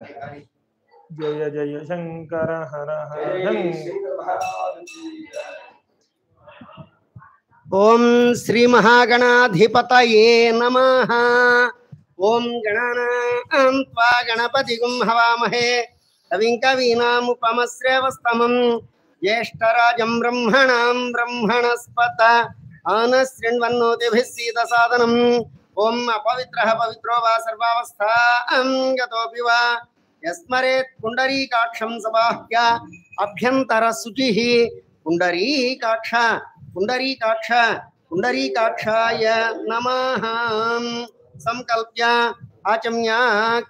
जय जय शंकर हर हर शंकर। ओम श्री महागणाधिपतये नमः। ओम गणानां त्वा गणपतिगुं हवामहे कविं कवीनामुपमश्रवस्तमं ज्येष्ठराजं ब्रह्मणां ब्रह्मणस्पत आनशृण्वन्नोतिभिः सीदसादनम्। ओम अपवित्रः पवित्रो वा सर्वावस्थां गतोऽपि वा यस्मरेत् पुण्डरीकाक्षं सबाह्य अभ्यन्तरशुचिः पुण्डरीकाक्ष पुण्डरीकाक्ष पुण्डरीकाक्षाय नमः। संकल्प्य आचम्य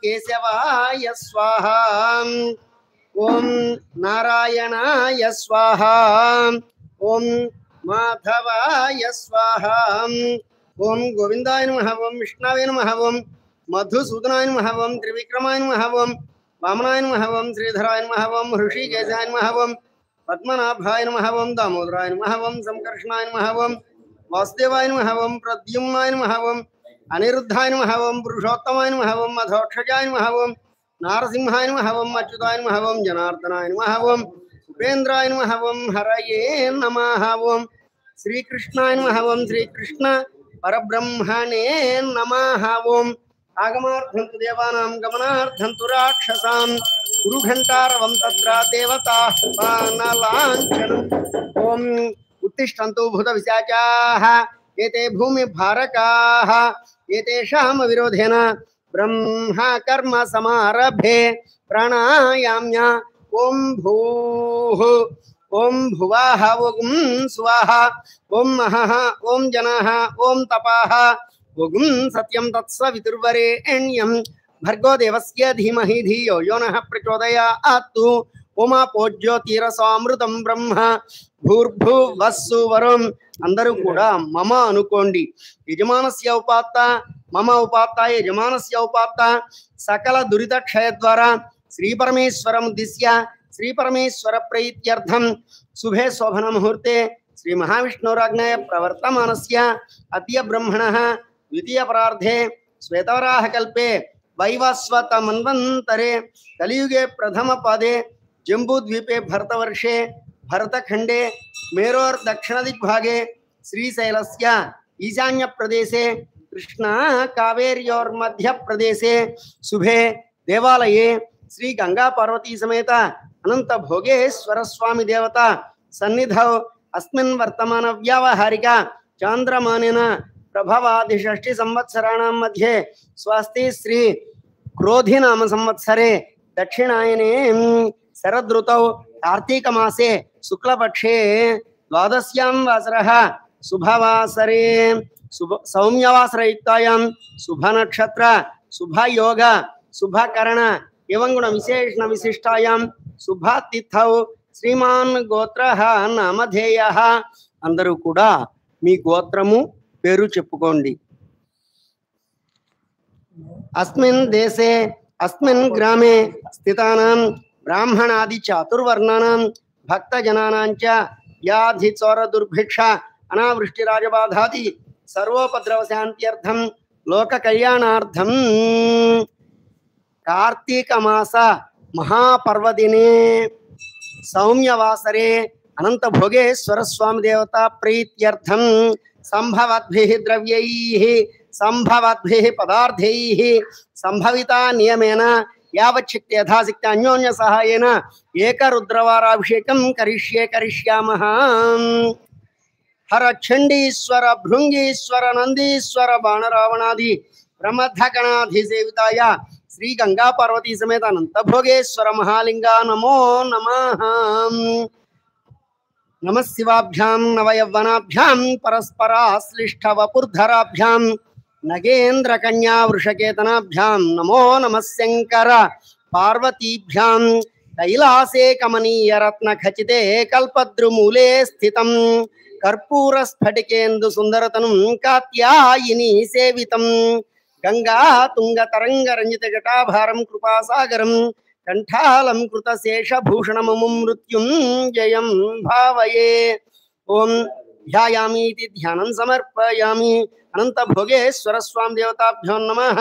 केशवाय स्वाहा। ओम नारायणाय स्वाहा। ओम माधवाय स्वाहा। ओम गोविंदाय नमः। ओम विष्णवे नमः। ओम मधुसूदनाय नमः। ओम त्रिविक्रमाय नमः। ओम वामनाय नमः। ओम श्रीधराय नमः। ओम ऋषिकेशाय नमः। ओम पद्मनाभाय नमः। ओम दामोदराय नमः। ओम संकर्षणाय नमः। ओम वासुदेवाय नमः। ओम प्रद्युम्नाय नमः। ओम अनिरुद्धाय नमः। ओम पुरुषोत्तमाय नमः। ओम मधोक्षजाय नमः। ओम नारसिंहाय नमः। ओम अच्युताय नमः। ओम जनार्दनाय नमः। ओम उपेन्द्राय नमः। ओम हरये नमः। ओम श्रीकृष्णाय नमः। ओम श्रीकृष्ण परब्रह्मणे नमः। ओम आगमार्थं तु देवानां गमनार्थं तु राक्षसां गुरुघण्टारवं तत्र देवताः पानलाञ्छनम्। ओम उत्तिष्ठन्तु भूतविशाचाः एते भूमिभारकाः एतेषां विरोधेन ब्रह्म कर्म समारभे प्राणायाम्य ओम भूः ओम भुवाः ओम स्वाहा ओम महः ओम जनाः ओम तपाः ओम सत्यं तत्सवितुर्वरेण्यं भर्गो देवस्य धीमहि धियो यो नः प्रचोदयात्। ओमापो ज्योतिरसामृतं ब्रह्म భూర్భువస్సువరం. అందరూ కూడా మమ అనుకోండి. యజమానస్య ఉపాత్త మమ ఉపాత్త యజమానస్య ఉపాత్త సకల దురిత క్షయ ద్వారా శ్రీ పరమేశ్వరం దిశ్య శ్రీ పరమేశ్వర ప్రీత్యర్థం శుభే శోభన ముహూర్తే శ్రీ మహావిష్ణురాజ్ఞయ ప్రవర్తమానస్య అద్య బ్రహ్మణః ద్వితీయ పరార్ధే శ్వేతవరాహ కల్పే వైవస్వత మన్వంతరే కలియుగే ప్రథమ పాదే జంబూద్వీపే భరతవర్షే भरतखंडे मेरोर दक्षिण दिग्भागे श्रीशैलस्य ईशान्य प्रदेशे कृष्णा कावेर्योर मध्य प्रदेशे शुभे देवालये श्री गंगा पार्वती समेत अनंत भोगेश्वर स्वामी देवता सन्निधौ अस्मिन् वर्तमान व्यावहारिक चांद्रमानेन प्रभवादि षष्टि संवत्सराणां मध्ये स्वस्ति श्री क्रोधि नाम संवत्सरे दक्षिणायने शरदृतौ कार्तिक मासे शुक्लपक्षे द्वादश्यां वासरः शुभवासरे सौम्यवासरयुक्तायां शुभनक्षत्र शुभयोग शुभकरण एवं गुण विशेषण विशिष्टायां शुभतिथौ श्रीमान् गोत्रः नामधेयः. అందరూ కూడా మీ గోత్రము పేరు చెప్పుకోండి. अस्मिन् देशे अस्मिन् ग्रामे स्थितानां ब्राह्मणादि चातुर्वर्णानां भक्तजनानांच व्याधि चोर दुर्भिक्ष अनावृष्टिराजबाधादि सर्वोपद्रव शान्त्यर्थं लोक कल्याणार्थं कार्तिक मास महापर्वदिने सौम्यवासरे अनंत भोगेश्वर स्वामी देवता प्रीत्यर्थं संभवद्भिः द्रव्यैः संभवद्भिः पदार्थैः संभविता नियमेन यावच्छक्ति यथाशक्ति अन्योन्य सहायेन एक रुद्रवाराभिषेकं करिष्यामः. हर चंडीश्वर भृंगीश्वर नंदीश्वर बाणरावणादि ब्रह्मधगणाधिसेविताय श्री गंगा पार्वती समेत अनंत भोगेश्वर महालिंगा नमो नमः. नमः शिवाभ्यां नवयौवनाभ्यां परस्पराश्लिष्ट वपुर्धराभ्यां नगेन्द्र कन्या वृषकेतनाभ्यां नमो नमः शंकर पार्वतीभ्यां कैलासे कमनीय रत्न खचिते कल्पद्रुमूले स्थितं कर्पूर स्फटिकेन्दु सुंदरतनुं कात्यायिनी सेवितं गंगा तुंग तरंग रंजित जटाभारं कृपासागरं कंठालं कृतशेषभूषणममुं मृत्युंजयं भावये. ओम ध्यायामि इति ध्यानं समर्पयामि अनंत भोगेश्वर स्वामी देवताभ्यो नमः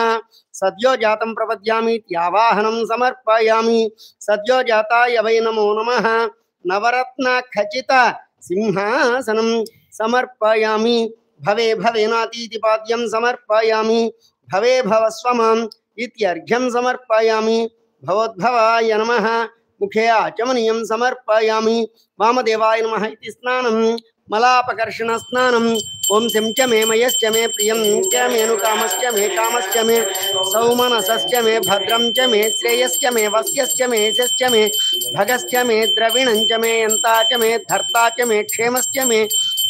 सद्यो जातं प्रपद्यामि इत्यावाहनं समर्पयामि सद्यो जाताय वै नमो नमः नवरत्न खचित सिंहासनं समर्पयामि भवे भवेनातीति पाद्यं समर्पयामि भवे भवस्वमाम् इत्यर्घ्यं समर्पयामि भवोद्भवाय नमः मुखे आचमनीयं समर्पयामि वामदेवाय नमः इति स्नानं मलापकर्षण स्नानम् ओम सिं च मे मयश्च मे प्रियं च मे अनुकामश्च मे कामश्च मे सौमनसश्च मे भद्रं च मे श्रेयश्च मे वस्यश्च मे यशश्च मे भगश्च मे द्रविणं च मे यन्ता च मे धर्ता च मे क्षेमश्च मे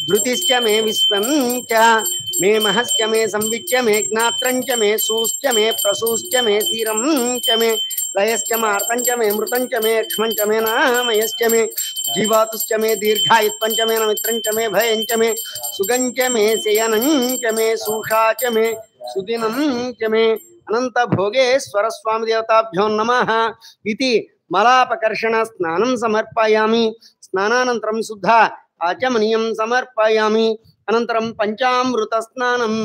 धृतिश्च मे विश्वं च मे महश्च मे संविच्च मे ज्ञात्रं च मे सूश्च मे प्रसूश्च मे सीरं च मे लयश्च मार्तञ्च मे मृतञ्च मे क्ष्मञ्च मे नामयश्च मे जीवातुश्च मे दीर्घायुत्वञ्च मे नमित्रञ्च मे भयञ्च मे सुगञ्च मे शयनञ्च मे सूषा च मे सुदिनं च मे अनंत भोगेश्वर स्वामी देवताभ्यो नमः इति मलापकर्षण स्नानं समर्पयामि स्नानानन्तरं शुद्ध आचमनीयं समर्पयामि अनन्तरं पंचामृत स्नानम्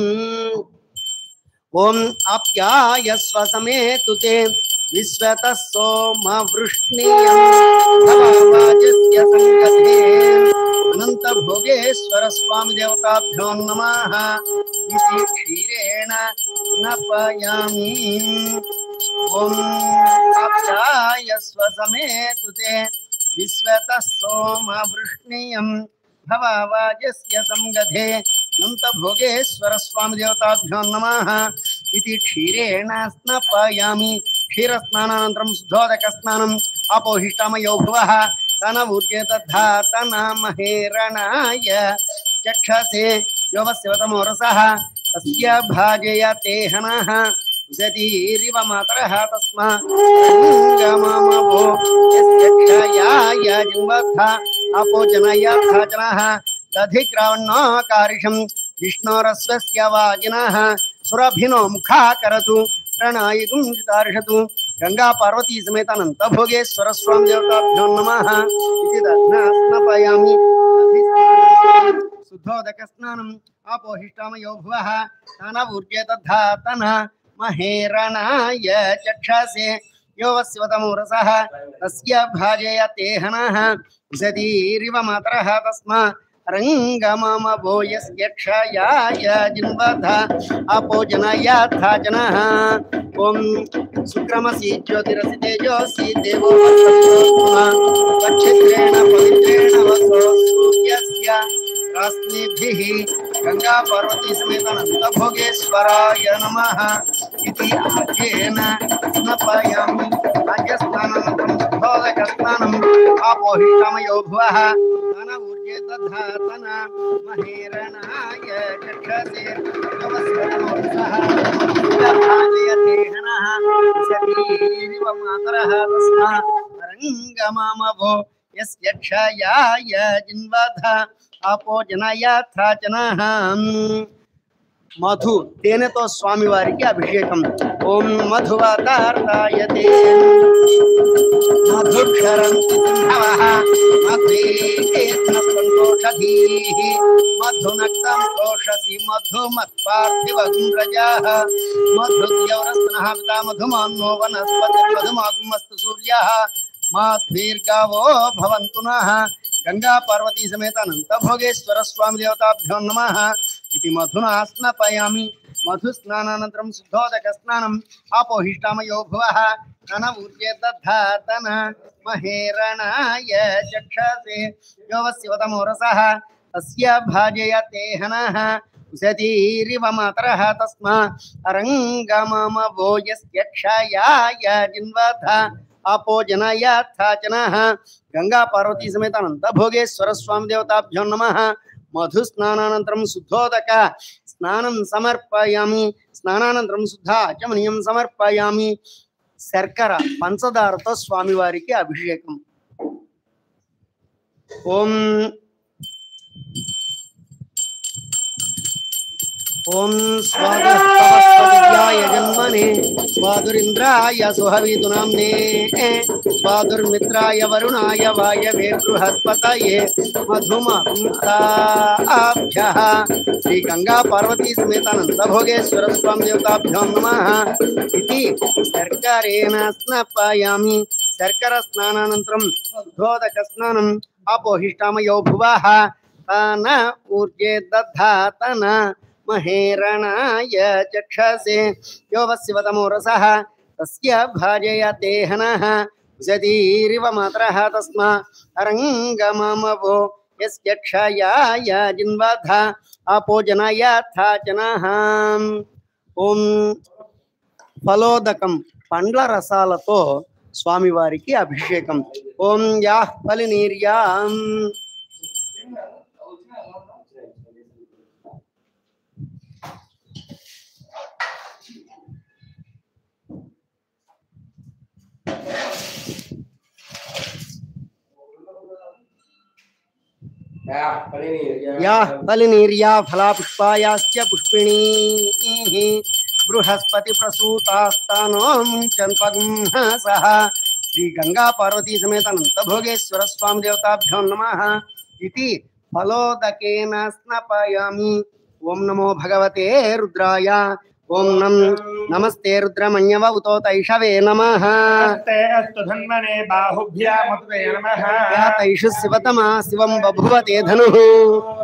ओम आप्यायस्व समेतुते विश्वतः सोम वृष्णीयं भवावाजस्य संगते अनंत भोगेश्वर स्वामी देवताभ्यो नमः इति क्षीरेण स्नापयामि ओम आप्यायस्व समेतुते विश्वतः सोम वृष्णीयं भवावाजस्य संगते अनंत भोगेश्वर स्वामी देवताभ्यो नमः इति क्षीरेण स्नापयामि क्षीरस्नानानन्तरं शुद्धोदक स्नानम् अपोहिष्टामयो भुवः तनवूर्जे तन्नामहेरणाय चक्षसे योवस्यवतमो रसः तस्य भाजयते हनः उशतीरिव मातरः तस्मान्गममवो यस्य क्षयाय जिन्वद्धा अपोजनयर्थाचनः दधिक्रावण्णकारिषं विष्णोरस्वस्य वाजिनः सुरभिनो मुखाकरतु प्रणयितुं चितार्षतु गंगा पार्वती समेत अनंत भोगेश्वर स्वामी देवताभ्यो नमः इति दध्ना स्नापयामि शुद्धोदक स्नानम् अपोहिष्टामयो भुवः तनवूर्जे तद्धातन महेरणाय चक्षसे योवस्यवतमो रसः तस्य भाजयते हनः उशतीरिव मातरः तस्मात् रंगममवो यस्य क्षयाय जिन्वद्धा अपोजनयथाचनः ओम शुक्रमसि ज्योतिरसि तेजोसि देवो वक्षत्रेण पवित्रेण वसो सूर्यस्य रश्मिभिः गंगा पार्वती समेत अनंत भोगेश्वराय नमः इति आद्येन स्नापयामि राज्यस्नानानन्तरं शुद्धोदक स्नानम् अपोहिष्टामयो भुवः तनवूर्जे तद्धातन महेरणाय चक्षसे योवस्यवतमो रसः भाजयते हनः उशतीरिव मातरः तस्मात् रंगममवो यस्य क्षयाय जिन्वद्धा अपोजनयथाचनः मधु తేనెతో స్వామి వారికి అభిషేకం ఓం మధువతార్తాయతే మధుక్షరంతి సింహవః మధుయేతస్సంతోషధీః మధునక్తం తోషసి మధుమత్పార్థివగ్రజాః మధుద్యౌరస్నః పితా మధుమాన్నో వనస్పతిర్మధుమాగ్మస్తు సూర్యః మాధ్వీర్గావో భవంతు నః गंगा पार्वती समेत अनंत भोगेश्वर स्वामी देवताभ्यो नमः इति मधुना स्नापयामि मधु स्नानानन्तरं शुद्धोदक स्नानम् अपोहिष्टामयो भुवः तनवूर्जे तद्धातन महेरणाय चक्षसे योवस्यवतमो रसः तस्य भाजयते हनः उशतीरिव मातरः तस्मात् रंगममवो यस्य क्षयाय जिन्वद्धा अपोजनयथाचनः गंगा पार्वती समेत अनंत भोगेश्वर स्वामी देवताभ्यो नमः मधु स्नानानन्तरं शुद्धोदक स्नानं समर्पयामि स्नानानन्तरं शुद्ध आचमनीयं समर्पयामि शर्करा पंचदारतो स्वामी वारिकी अभिषेकम ओम ओम स्वादुर्विद्याय जन्मने स्वादुरिंद्राय सुहवितुनाम्ने स्वादुर्मित्राय वरुणाय वायवे बृहस्पतये मधुमताभ्यः श्री गंगा पार्वती समेत अनंतभोगेश्वर स्वामी देवताभ्यो नमः इति शर्करेण स्नापयामि शर्कर स्नानानन्तरं उद्धोदक स्नानम् अपोहिष्टामयो भुवः तन ऊर्जे दधातन महेरणाय चक्षसे यो वस्यवतमो रसः तस्य भाजयते हनः जदीरिव मातरः तस्मा अरङ्गममवो यस्य क्षयाय जिन्वध अपोजनाय थाचनः ओम फलोदकं పండ్ల రసాలతో స్వామివారికి అభిషేకం ఓం యాః ఫలినీర్యాం या फलिनीर्या फलापुष्पायाश्च पुष्पिणीः बृहस्पति प्रसूतास्तानों चन्पगुंहसः श्री गंगा पार्वती समेत अनंत भोगेश्वर स्वामी देवताभ्यो नमः इति फलोदकेन स्नापयामि ओम नमो भगवते रुद्राय ओम नमस्ते रुद्रमण्यव उतो तैषवे नमः नमस्ते अस्तु धन्वने बाहुभ्यामुते नमः या तैषु शिवतमा शिवं बभुवते धनुः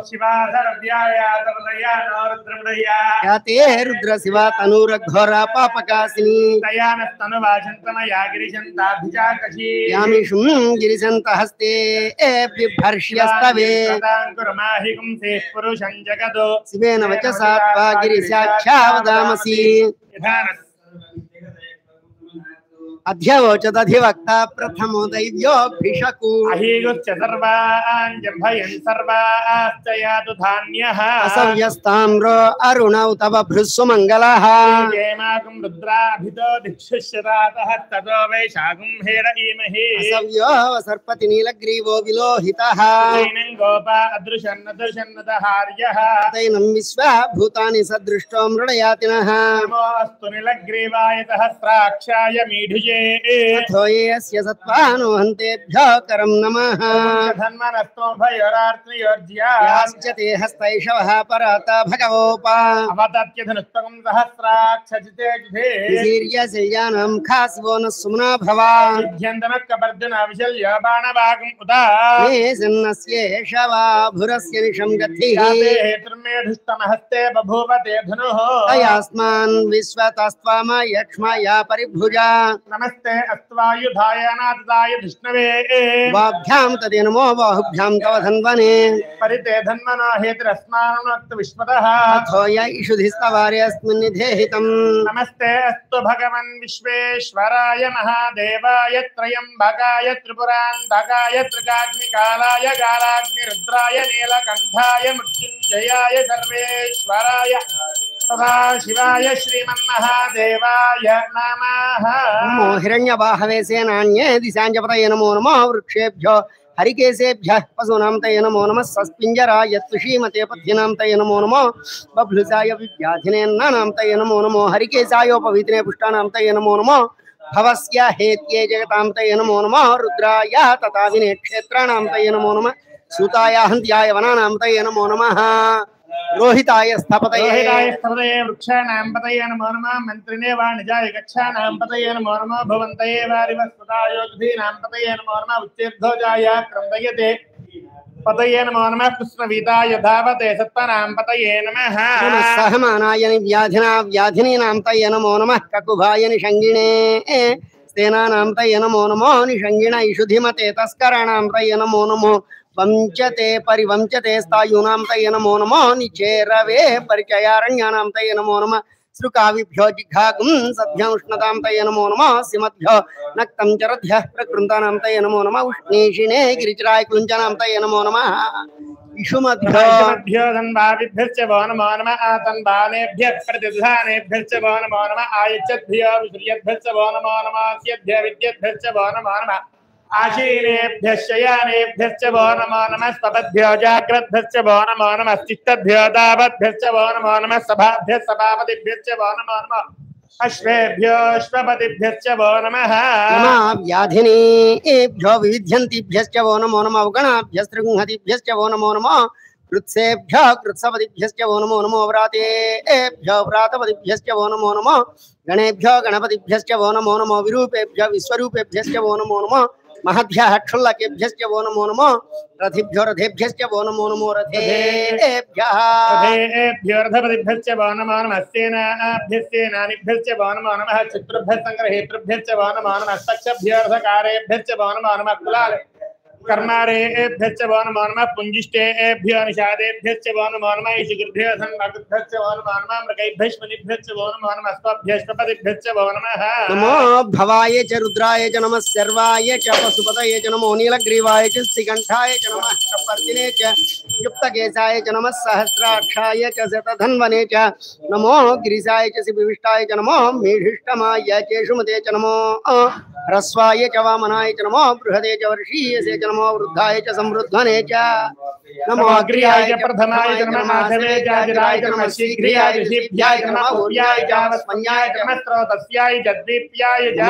शिवाधरव्याय तवदया रुद्रमदया या ते रुद्र शिवा तनुरघोरा पापकासिनी तयानस्तनुवाचन्तमया गिरिशन्ताभिजाकशी यामिषुं गिरिशन्तहस्ते बिभर्ष्यस्तवे कुर्माहि कुंसे पुरुषं जगतो शिवेन वचसा त्वा गिरिशाख्यावदामसि अध्यवोचदधिवक्ता प्रथमो दैव्योऽभिषकु अहीगुच्च सर्वान् जम्भयन् सर्वाश्च यातु धान्यः असव्यस्ताम्रो अरुणौ तव भृस्सु मङ्गलः जयमागं रुद्राभितो दिक्षुष्यतातः ततो वैशाखं हेरयीमहि असव्यो सर्पति नीलग्रीवो विलोहितः तैनं गोपा अदृशन्नदृशन्नदहार्यः तैनं विश्वभूतानि सदृष्टो मृडयातिनः नमो अस्तु नीलग्रीवाय सहस्राक्षाय मीढुजे अथो ये अस्य सत्त्वानो हन्तेभ्यो करं नमः धन्वनस्तो भयोरार्त्रियोर्ज्या याश्च ते हस्तैषवः पराता भगवोपा अवतत्य धनुष्पकं सहस्राक्षजिते जुधे विशीर्यशय्यानां खासिवो न सुम्ना भवा विध्यन्तनक्कपर्जन विशल्य बाणवागं उदा मे सन्नस्येषवा भुरस्य निशं गतिः याते हेतुर्मेधुस्तमहस्ते बभूव ते धनुः तयास्मान् विश्वतस्त्वाम यक्ष्मया परिभुजा नमस्ते अस्त्वायुधाय नाथदाय विष्णवे वाभ्यां तदे नमो बाहुभ्यां तव धन्वने परिते धन्वनो हेतुरस्मानोक्त विश्वतः अथो य इषुधिस्तवारे अस्मिन् निधेहितं नमस्ते अस्तु भगवन् विश्वेश्वराय महादेवाय त्रयम्बकाय त्रिपुरान्तकाय त्रिकाग्निकालाय कालाग्निरुद्राय नीलकण्ठाय मृत्युञ्जयाय सर्वेश्वराय सदाशिवाय श्रीमन्महादेवाय नमः नमो हिरण्यबाहवे सेनान्ये दिशाञ्जपतये नमो नमः वृक्षेभ्यो हरिकेशेभ्यः पशूनां तये नमो नमः सस्पिञ्जराय त्विषीमते पथ्यनां तये नमो नमः बभ्लुसाय विव्याधिनेन्नानां तये नमो नमः हरिकेशायोपवीतिने पुष्टानां तये नमो नमः भवस्य हेत्ये जगतां तये नमो नमः रुद्राय तथा विनेक्षेत्राणां तये नमो नमः सूताय हन्त्याय वनानां तये नमो नमः रोहिताय स्थपतये वृक्षाणां पतये नमो नमः मन्त्रिणे वाणिजाय गच्छानां पतये नमो नमः भवन्तये वारिवस्पदायोगधीनां पतये नमो नमः उच्चैर्ध्वजाय क्रन्दयते पतये नमो नमः कृष्णवीताय धावते सत्त्वानां पतये नमः सहमानाय व्याधिना व्याधिनीनां तये नमो नमः ककुभाय निषङ्गिणे सेनानां तये नमो नमो निषङ्गिण इषुधिमते तस्कराणां तये नमो नमो वंचते परिवंचते स्थायूनां तये नमो नमो निचेरवे परिचयारण्यानां तये नमो नमः श्रुकाविभ्यो जिघागुं सद्भ्यं उष्णतां तये नमो नमः सिमद्भ्यो नक्तं चरद्भ्यः प्रकृन्तानां तये नमो नमः उष्णीषिणे गिरिचराय कुञ्जनां तये नमो नमः इषुमद्भ्यो धन्वाभिभ्यश्च वो नमो नमः आतन्वानेभ्यः प्रतिधानेभ्यश्च वो नमो नमः आयच्छद्भ्यो विश्रियद्भ्यश्च वो नमो नमः स्यद्भ्य विद्यद्भ्यश्च वो नमो नमः आशीनेभ्यः शयानेभ्यश्च वो नमो नमः स्वपद्भ्यो जाग्रद्भ्यश्च वो नमो नमः चित्तभ्यो दावद्भ्यश्च वो नमो नमः सभाभ्यः सभापतिभ्यश्च वो नमो नमः अश्वेभ्यो अश्वपतिभ्यश्च वो नमः व्याधिनेभ्यो विविध्यन्तिभ्यश्च वो नमो नमः गणाभ्यस्त्रिगुंहतिभ्यश्च वो नमो नमः कृत्सेभ्यः कृत्सपतिभ्यश्च वो नमो नमो व्रातेभ्यो व्रातपतिभ्यश्च वो नमो नमः गणेभ्यो गणपतिभ्यश्च वो नमो नमो विरूपेभ्यो विश्वरूपेभ्यश्च वो नमो नमः महद्भ्यः क्षुल्लकेभ्यश्च वो नमो नमः रथिभ्यो रथेभ्यश्च वो नमो नमो रथेभ्यः रथपतिभ्यश्च वो नमो नमः सेनाभ्यश्चेनानिभ्यश्च वो नमो नमः चित्रभ्यः संग्रहेतृभ्यश्च वो नमो नमः सक्षभ्यो रथकारेभ्यश्च वो नमो नमः कुलाल कर्मारेभ्यश्च वो नमो नमः पुंजिष्टेभ्यो निषादेभ्यश्च वो नमो नमः ईशकृभ्यो सन्नगभ्यश्च वो नमो नमः मृगैभ्यश्वनिभ्यश्च वो नमो नमः स्वभ्यश्वपतिभ्यश्च वो नमः नमो भवाय च रुद्राय च नमः सर्वाय च पशुपतये च नमो नीलग्रीवाय च श्रीकण्ठाय च नमः कपर्दिने च युक्तकेशाय च नमः सहस्राक्षाय च शतधन्वने च नमो गिरिशाय च शिविष्टाय च नमो मेढिष्टमाय च शुमते च नमो ह्रस्वाय च वामनाय च नमो बृहदे च वर्षीयसे च नमो वृद्धाय च समृद्धने च नमो अग्र्याय च प्रथमाय च नमः माधवे च अजराय च नमः शीघ्रियाय च शीभ्याय च नमः भूर्याय च वस्मन्याय च नमः स्रोतस्याय च दीप्याय च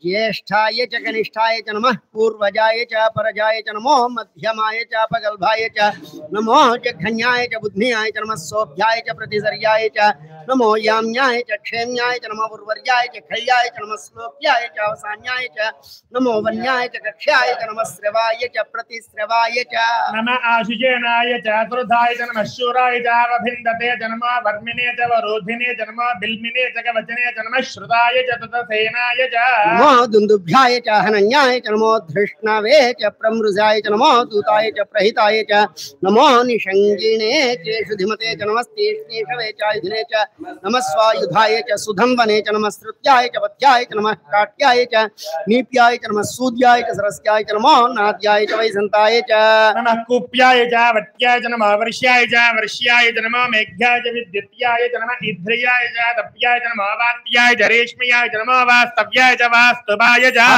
ज्येष्ठाय च कनिष्ठाय च नमः पूर्वजाय च परजाय च नमो मध्यमाय च अपगल्भाय च नमो जघन्याय च बुद्ध्याय च नमः सोभ्याय च प्रतिसर्याय च नमो याम्याय च क्षेम्याय च नमो उर्वर्याय च खल्याय च नमः श्लोक्याय च अवसान्याय च नमो वन्याय च कक्ष्याय च नमः श्रवाय च प्रतिश्रवाय च नमः आशुजेनाय च चतुर्धाय च नमः शूराय च अवभिन्दते च नमः वर्मिने च वरोधिने च नमः बिल्मिने च कवचने च नमः श्रुताय च ततसेनाय च नमो दुन्दुभ्याय च हनन्याय च नमो धृष्णवे च प्रमृजाय च नमो दूताय च प्रहिताय च नमो निषङ्गिणे च शुधिमते च नमस्तीष्णीषवे च आयुधिने च नमः स्वायुधाय च सुधन्वने च नमः श्रुत्याय च पथ्याय च नमः काट्याय च नीप्याय च नमः सूद्याय च सरस्याय च नमो नाद्याय च वैसन्ताय च नमः कूप्याय च वट्याय च नमः वर्ष्याय च नमः मेघ्याय च विद्युत्याय च नमः इन्द्रियाय च तप्याय च नमः वात्याय च रेश्म्याय च नमः वास्तव्याय च वास्तुवाय च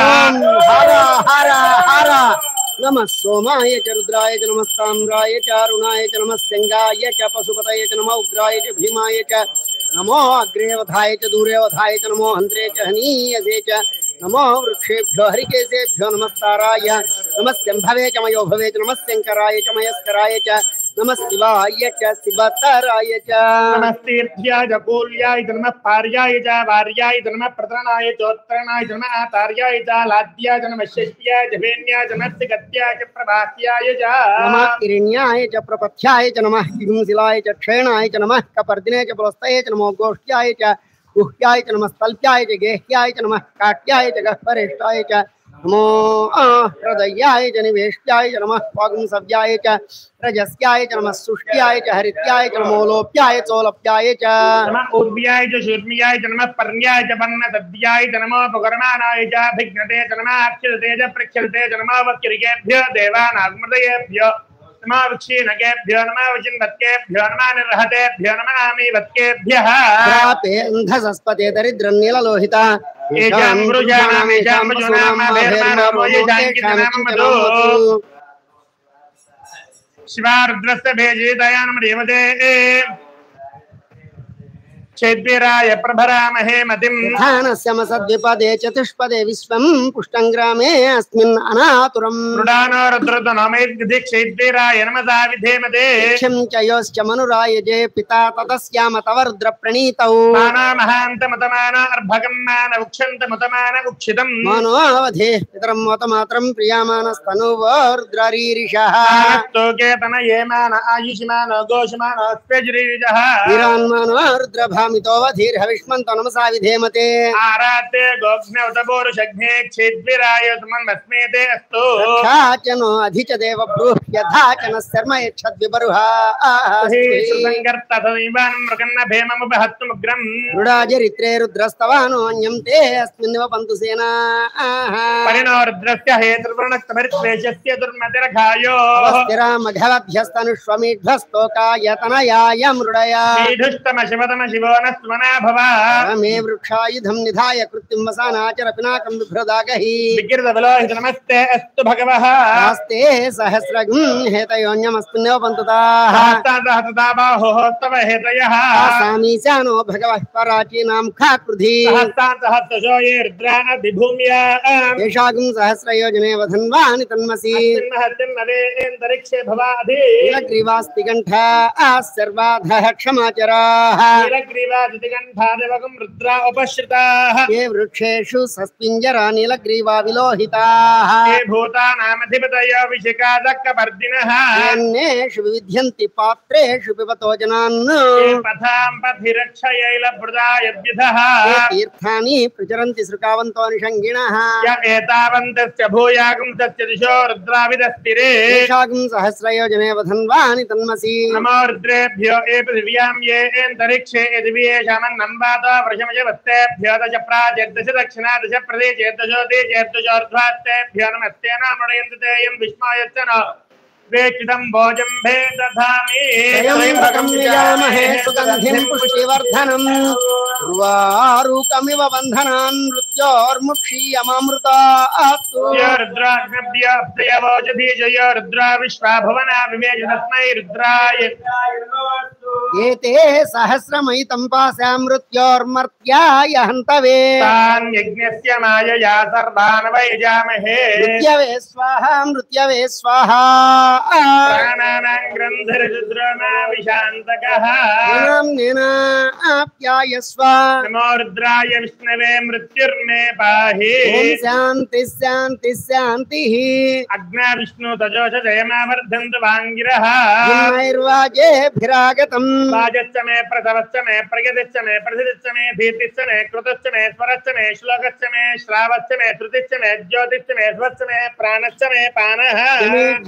हर हर हर नमः सोमाय च रुद्राय च नमः ताम्राय च अरुणाय च नमः सिंगाय च पशुपतये च नमः उग्राय च भीमाय च नमो अग्रेवधाय च दूरेवधाय च नमो हन्त्रे च हनीयसे च नमो वृक्षेभ्यो हरिकेशेभ्यो नमस्काराय नमः शम्भवे च मयोभवे च नमः शङ्कराय च मयस्कराय च नमः शिवाय च शिवतराय च नमः तीर्थ्याय च कूल्याय च नमः पार्याय च वार्याय च नमः प्रतरणाय चोत्तरणाय च नमः आतार्याय च लाद्याय च नमः षष्ट्याय च भेन्याय च नमः गत्याय च प्रभास्याय च नमः किरण्याय च प्रपथ्याय च नमः किंशिलाय च क्षेणाय च नमः कपर्दिने च पुलस्तये च नमो गोष्ठ्याय च गुह्याय च नमः स्थल्प्याय च गेह्याय च नमः काट्याय च गह्वरेष्ठाय च नमो हृदयाय च निवेष्ट्याय च नमः वागुंसव्याय च रजस्याय च नमः सुष्ट्याय च हरित्याय च नमो लोप्याय चोलप्याय च नमः ऊर्व्याय च शूर्म्याय च नमः पर्ण्याय च पर्णदद्याय च नमः पुकर्णानाय च भिघ्नते च नमः अक्षिते च प्रक्षिते च नमः वक्रिकेभ्यो देवानाग्मृतयेभ्यो नमः वृक्षीनकेभ्यो नमः वचिन्वत्केभ्यो नमः निर्हतेभ्यो नमः आमीवत्केभ्यः प्रापे अन्धसस्पते दरिद्रन्नीललोहिता येषां वृजानां येषां वचूनां भेर्माणो येषां कितनाममधो शिवा रुद्रस्य भेजितया नमदेवते चेद्वीराय प्रभरामहे मतिं धानस्य मसद्विपदे चतुष्पदे विश्वं पुष्टं ग्रामे अस्मिन् अनातुरम् मृडानो रुद्रतनोमेद्यक्षेद्वीराय नमसा विधेमते क्षं च योश्च मनुरायजे पिता ततस्याम तव रुद्रप्रणीतौ माना महान्तमतमान अर्भगं मान उक्षन्तमतमान उक्षितं मनोवधे पितरं वतमात्रं प्रियामानस्तनुव रुद्रारीरिषः तोकेतन येमान आयुष्मान गोषमान स्वेजरीरिजः वीरान्मानो रुद्रभामितो वधीर्हविष्मन्तो नमसा विधेमते आराध्य गोघ्न उतपोरुषघ्ने क्षेद्वीराय समन्वस्मेते अस्तु नो अधिच देव ब्रूह्यधा च न शर्म यच्छद्विबरुहा रुडाचरित्रे रुद्रस्तवानो अन्यं ते अस्मिन्निव पन्तु सेना परिणो रुद्रस्य हेतुर्वर्णस्तमरित्वेषस्य दुर्मतिरघायो स्थिरामघवभ्यस्तनुष्वमीढ्वस्तोकायतनयाय मृडया मीढुष्टम शिवतम शिवो न स्वना भव मे वृक्षायुधं निधाय कृत्तिं वसानाचर पिनाकं बिभ्रदागहि विकृतबलोहित नमस्ते अस्तु भगवः आस्ते सहस्रगं हेतयोन्यमस्मिन्नेव पन्तुताः सहस्रान्तहतदाबाहोः तव हेतयः आसामीशानो भगवः पराचीनां खाकृधि सहस्रान्तहस्तशो ये रुद्रा विभूम्या येषागं सहस्रयोजने वधन्वानि तन्मसि महत्तिन्नवेन्तरिक्षे भवाधि नीलग्रीवास्ति कण्ठा सर्वाधः क्षमाचराः नीलग्रीवादितिकण्ठादेवकं रुद्रा उपश्रिताः ये वृक्षेषु सस्पिञ्जरा नीलग्रीवा विलोहिताः ये भूतानामधिपतयो विशिखादक्कपर्दिनः अन्येषु विविध्यन्ति पात्रेषु पिबतो जनान् ये पथां पथिरक्षयैलभृदा यद्विधः ये तीर्थानि प्रचरन्ति सृकावन्तो निषङ्गिणः य एतावन्तस्य भूयागं तस्य दिशो रुद्राविदस्तिरे येषागं सहस्रयोजने वधन्वानि तन्मसि नमो रुद्रेभ्यो ये पृथिव्यां ये एन्तरिक्षे यदिवियेषामन्नम्बातो वृषमजवत्तेभ्यो दश प्राचेर्दश दक्षिणा दश प्रदेशेर्दशोदीचेर्दशोर्ध्वास्तेभ्यो नमस्ते नामणयन्तु तेयं विस्मायच्च न वेचितं भोजं भेदधामि त्र्यम्बकं यजामहे सुगन्धिं पुष्टिवर्धनम् उर्वारुकमिव बन्धनान् मृत्योर्मुक्षीयमामृतात् रुद्राग्नभ्योऽब्धयवोचधीजय रुद्रा विश्वा भुवना विवेच तस्मै रुद्राय एते सहस्रमयितं पाशा मृत्योर्मर्त्याय हन्तवे तान् यज्ञस्य मायया सर्वान् वैजामहे मृत्यवे स्वाहा प्राणानां ग्रन्थिर्रुद्रमा विशान्तकः आप्यायस्व नमो रुद्राय विष्णवे मृत्युर्मे पाहि ॐ शान्तिः शान्तिः शान्तिः अग्ना विष्णु तजोष जयमावर्धन्तु वाङ्गिरः जिन्मैर्वाजेभिरागतम् वाजश्च मे प्रथवश्च मे प्रगतिश्च मे प्रसिद्धिश्च मे धीतिश्च मे कृतश्च मे स्वरश्च मे श्लोकश्च मे श्रावश्च मे श्रुतिश्च मे ज्योतिश्च मे स्वश्च मे प्राणश्च मे पानः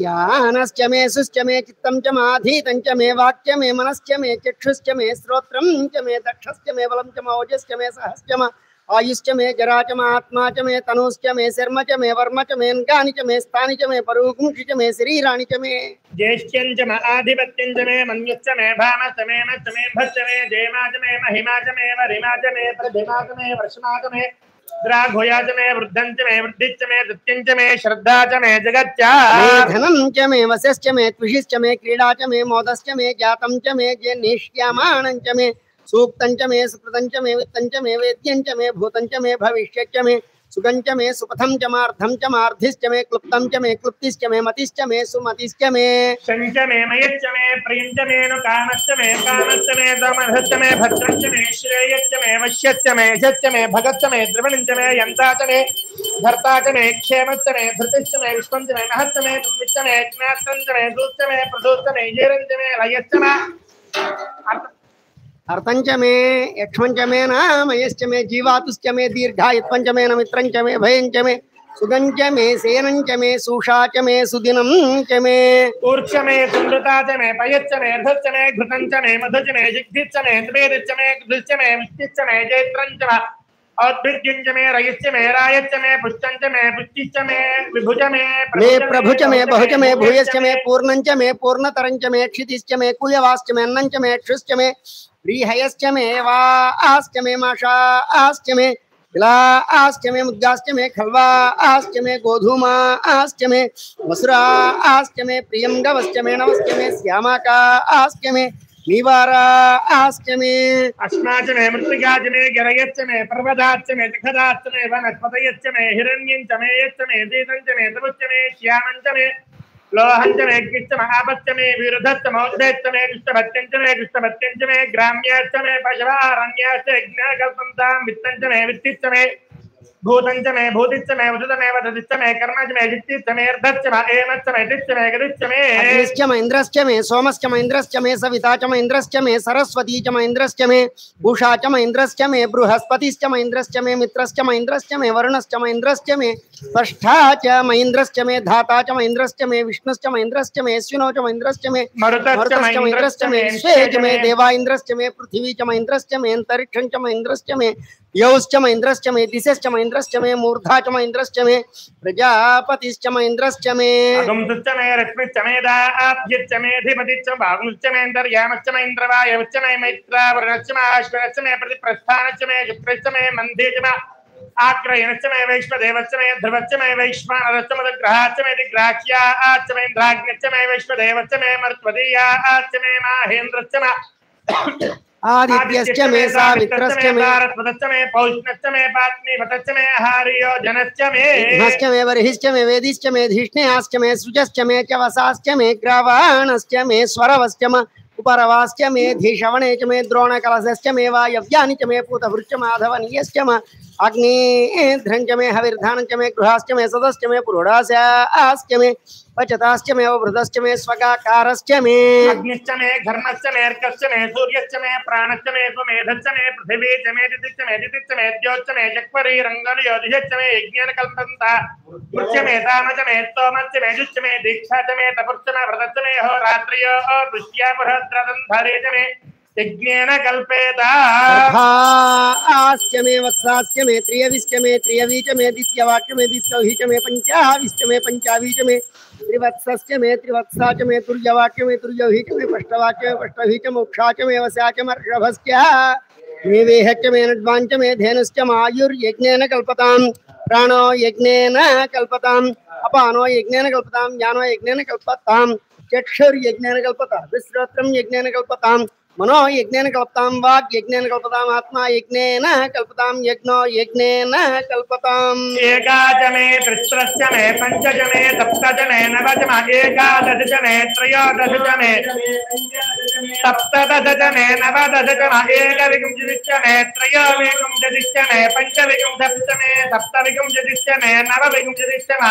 ज्ञानश्च मे सुश्च मे चित्तं च माधीतं च मे वाक्य मे मनश्च मे चक्षुश्च मे श्रोत्रं च मे दक्षश्च मे बलं च ओजश्च मे सहश्च मे आयुश्च मे जरा च आत्मा च मे तनुश्च मे शर्म च मे वर्म च मे अंगानि च मे स्थानि च मे परूकुंषि च मे शरीराणि च मे ज्येष्ठ्यं च आधिपत्यं च मे मन्युश्च मे भामश्च मे मच्च मे भच्च मे जयमा च मे महिमा च मे वरिमा च मे प्रतिमा च मे वर्षमा च मे द्राघोया च मे वृद्धं च मे वृद्धिश्च मे दृत्यं च मे श्रद्धा च मे जगच्च मे धनं च मे वस्यश्च मे त्विषिश्च मे क्रीडा च मे मोदश्च मे जातं च मे जनिष्यमाणं च मे सूक्तं च मे सुकृतं च मे वित्तं च मे वेद्यं च मे भूतं च मे भविष्यं च मे सुगं च मे सुपथं च मार्धं च मार्धिश्च मे क्लुप्तं च मे क्लुप्तिश्च मे मतिश्च मे सुमतिश्च मे शञ्च मे मयच्च मे प्रियञ्च मे नु कामश्च मे दमधश्च मे भद्रञ्च मे श्रेयश्च मे वश्यश्च मे यशश्च मे भगच्च मे द्रविणञ्च मे यन्ता च मे धर्ता च मे क्षेमश्च मे धृतिश्च मे विश्वं च मे महच्च मे विश्च मे ज्ञातं च मे दूश्च मे प्रसूश्च मे जीरञ्च मे लयश्च मे अर्थंच मे यक्ष्मंच मे नामयश्च मे जीवातुश्च मे दीर्घायुत्वंच मे नमित्रंच मे भयंच मे सुगंच मे सेनंच मे सूषा च मे सुदिनं च मे ऊर्च मे सुमृता च मे पयच्च मे अर्धश्च मे घृतं च मे मधुच मे जिग्धिश्च मे द्वेदिश्च मे दुश्च मे विष्टिश्च मे जैत्रञ्च मे औद्भिर्यञ्च मे रयश्च मे रायश्च मे पुष्टञ्च मे पुष्टिश्च मे विभुज मे प्रभुच मे बहुच मे भूयश्च मे पूर्णंच मे पूर्णतरंच मे क्षितिश्च मे कुल्यवाश्च मे अन्नंच मे क्षुश्च मे प्रीहयश्च मे वाश्च मे माशाश्च मे पिलाश्च मे मुद्गाश्च मे खल्वाश्च मे गोधूमाश्च मे वसुराश्च मे प्रियंगवश्च मे नवश्च मे श्यामाकाश्च मे नीवाराश्च मे अस्माच मे मृत्तिकाच मे गिरयश्च मे पर्वताच्च मे जखदाच्च मे वनस्पतयश्च मे हिरण्यञ्च मे यच्च मे दीतञ्च मे तमुच्च मे श्यामञ्च मे लोहञ्च मे अग्निश्च महापश्च मे विरुधश्च मौद्धश्च मे दुष्टभत्यञ्च मे ग्राम्याश्च मे पशवारण्याश्च यज्ञकल्पन्तां वित्तञ्च मे वित्तिश्च मे भूतञ्च मे भूतिश्च मे वदुत मे वदतिश्च मे कर्मच मे जित्तिश्च मे अर्धश्च मे एमश्च मे तिश्च मे गतिश्च मे अग्निश्च मे इन्द्रश्च मे सोमश्च मे इन्द्रश्च मे सविता च मे इन्द्रश्च मे सरस्वती च मे इन्द्रश्च मे उषा च मे इन्द्रश्च मे बृहस्पतिश्च मे इन्द्रश्च मे मित्रश्च मे इन्द्रश्च मे वरुणश्च मे इन्द्रश्च मे स्पष्टा च मे इन्द्रश्च मे धाता च मे इन्द्रश्च मे विष्णुश्च मे इन्द्रश्च मे अश्विनो च मे इन्द्रश्च मे मरुतश्च मे इन्द्रश्च मे विश्वे च मे देवा इन्द्रश्च मे पृथिवी च मे इन्द्रश्च मे अन्तरिक्षं च मे इन्द्रश्च मे यौश्च मे इन्द्रश्च मे दिशश्च मे इंद्रश्च मे मूर्धा च म इंद्रश्च मे प्रजापतिश्च म इंद्रश्च मे अगुंसुश्च मे रश्मिश्च मे दाभ्यश्च मे अधिपतिश्च भागुश्च मे इन्द्रयामश्च मे इन्द्रवायवश्च मे मैत्रावरुणश्च मे अश्विनश्च मे प्रतिप्रस्थानश्च मे शुक्रश्च मे मन्धेश्च मे आग्रयणश्च मे वैश्वदेवश्च मे ध्रुवश्च मे वैश्वानरश्च मे ग्रहाश्च मे दिग्राह्याश्च मे इन्द्राग्निश्च मे वैश्वदेवश्च मे मरुत्वदीयाश्च मे माहेन्द्रश्च मे आदित्यश्च मे सावित्रश्च मे तारस्वतश्च मे पौष्णश्च मे पात्नीवतश्च मे हार्योजनश्च मे विघ्नश्च मे बर्हिश्च मे वेदिश्च मे धिष्ण्याश्च मे सृजश्च मे च वसाश्च मे ग्रावाणश्च मे स्वरवश्च मे उपरवाश्च मे धीशवणे च मे द्रोणकलशश्च मे वायव्यानि च मे पूतभृश्च माधवनीयश्च मे अग्निध्रञ्च मे हविर्धानञ्च मे गृहाश्च मे सदश्च मे पुरोडास्याश्च मे पचताश्च मे वृद्धश्च मे स्वगाकारश्च मे अग्निश्च मे घर्मश्च मे अर्कश्च मे सूर्यश्च मे प्राणश्च मे स्वमेधश्च मे पृथिवी च मे दितिश्च मे दितिश्च मे द्योश्च मे जक्वरी रङ्गनयोधिश्च मे यज्ञेन कल्पन्ता उच्च मे तामच मे स्तोमश्च मे जुश्च मे दीक्षा च मे तपुश्च मे व्रतश्च मे होरात्र्यो दृष्ट्या बृहद्रदन्धरे च मे यज्ञेन कल्पेता आश्च मे वत्साश्च मे त्रियविश्च मे त्रियवी च मे दित्यवाक्य मे दित्यौहि च मे पञ्चाविश्च मे पञ्चावी च मे त्रिवत्सश्च मे त्रिवत्सा च मे तुर्यवाक्य मे तुर्यौहि च मे पष्टवाक्य मे पष्टवी च मोक्षा च मे वस्या च मर्षभश्च मे वेहश्च मे नड्वाञ्च मे धेनुश्च मायुर्यज्ञेन कल्पतां प्राणो यज्ञेन कल्पताम् अपानो यज्ञेन कल्पतां ज्ञानो यज्ञेन कल्पतां चक्षुर्यज्ञेन कल्पता विश्रोत्रं यज्ञेन कल्पतां मनो यज्ञेन कल्पतां वाक् यज्ञेन कल्पतां आत्मा यज्ञेन कल्पतां यज्ञो यज्ञेन कल्पताम् एका च मे त्रिस्रश्च मे पञ्च च मे सप्त च मे नव च मे एकादश च मे त्रयोदश च मे सप्तदश च मे नवदश च मे एकविंशतिश्च मे त्रयोविंशतिश्च मे पञ्चविंशतिश्च मे सप्तविंशतिश्च मे नवविंशतिश्च मे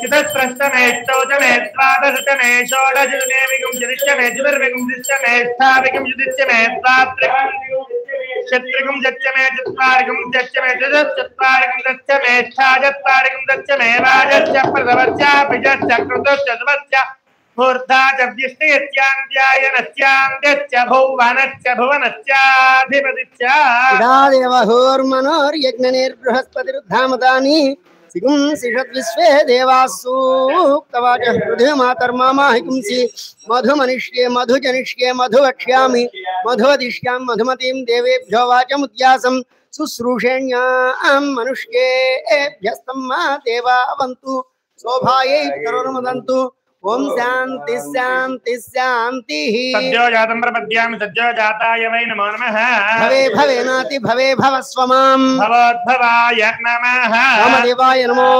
चतुस्रश्च मे अष्टौ मे द्वादश च मे षोडश च मे विंशतिश्च मे चतुर्विंशतिश्च मे अष्टाविंशतिश्च मे द्वात्रिंशत्त्रिंशच्च मे चत्वारिंशच्च मे चतुश्चत्वारिंशच्च मे अष्टाचत्वारिंशच्च मे वाजश्च प्रथमश्च पिजश्च कृतश्च ध्रुवश्च मूर्धा च व्यष्टयत्यान्त्यायनस्यान्त्यश्च भुवनश्च भुवनश्चाधिपतिश्च इडादेवहोर्मनोर्यज्ञनिर्बृहस्पतिरुद्धामदानि सिगुंसिषद्विश्वे देवाः सूक्तवाचः पृथिवीमातर्मामाहिपुंसि मधुमनिष्ये मधुजनिष्ये मधुवक्ष्यामि मधुवदिष्यां मधुमतीं देवेभ्यो वाचमुद्यासं शुश्रूषेण्यां मनुष्येभ्यस्तं मा देवा अवन्तु शोभायै पितरोर्मदन्तु ओम शांति शांति शांति सद्यो जातं प्रपद्यामि सद्यो जाताय वै नमो नमः भवे भवे नाति भवे भव स्वमाम् भवोद्भवाय नमः वामदेवाय नमो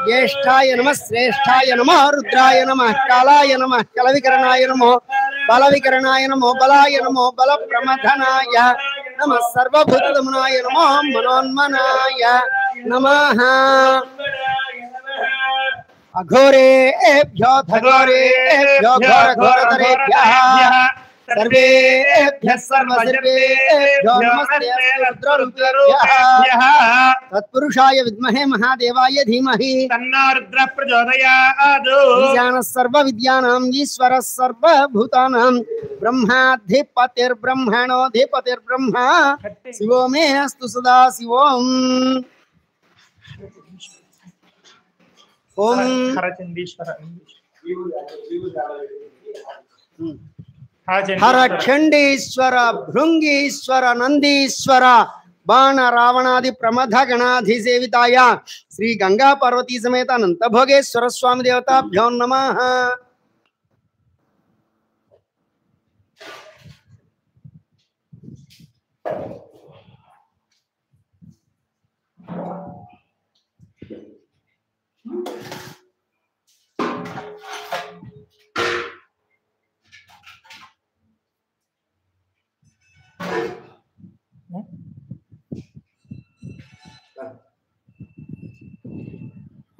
ज्येष्ठाय नमः श्रेष्ठाय नमः रुद्राय नमः कालाय नमः कलविकरणाय नमो बलविकरणाय नमो बलाय नमो बलप्रमथनाय नमः सर्वभूतदमनाय नमो मनोन्मनाय नमः अघोरेभ्यो घोरेभ्यो घोर घोरतरेभ्यः सर्वेभ्यः सर्वसर्वेभ्यो नमस्ते रुद्ररूपेभ्यः तत्पुरुषाय विद्महे महादेवाय धीमहि तन्नो रुद्रः प्रचोदयात् ईशानः सर्वविद्यानां ईश्वरः सर्वभूतानां ब्रह्माधिपतिर्ब्रह्मणोऽधिपतिर्ब्रह्मा शिवो मे अस्तु सदा शिवोम् ओम हरचंडीश्वर हरचंडीश्वर भृंगीश्वर नंदीश्वर बाण रावणादि प्रमथ गणाधिसेविताय श्री गंगा पार्वती समेत अनंत भोगेश्वर स्वामी देवताभ्यो नमः।